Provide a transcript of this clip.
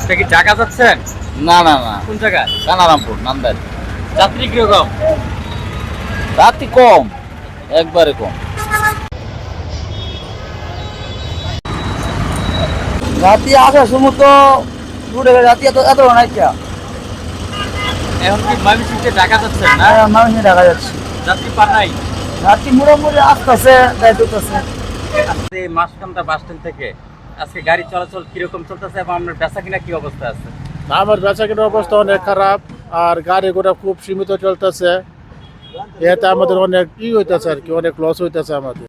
এটা কি ঢাকা যাচ্ছেন? না না না, কোন জায়গা? কানারামপুর নান্দাইল। যাত্রী কিরকম? রাতি কম, একবারে কম। রাতি আসার সময় তো ঘুরে রাতি এত নাই কে। এখন কি ময়মনসিংহ ঢাকা যাচ্ছেন না? মানুষ দেখা যাচ্ছে যাত্রী পান নাই? রাত্রি মোটামুটি আসতেছে, তাই দুটোছে। আজকে মাসকান্দা বাস স্ট্যান্ড থেকে আজকে গাড়ি চলাচল কিরকম চলতেছে এবং আপনার বেচা কিনা কি অবস্থা আছে? আমার বেচা কেনার অবস্থা অনেক খারাপ, আর গাড়ি ঘোড়া খুব সীমিত চলতেছে। এতে আমাদের অনেক হইতেছে আর কি, অনেক লস হইতেছে আমাদের।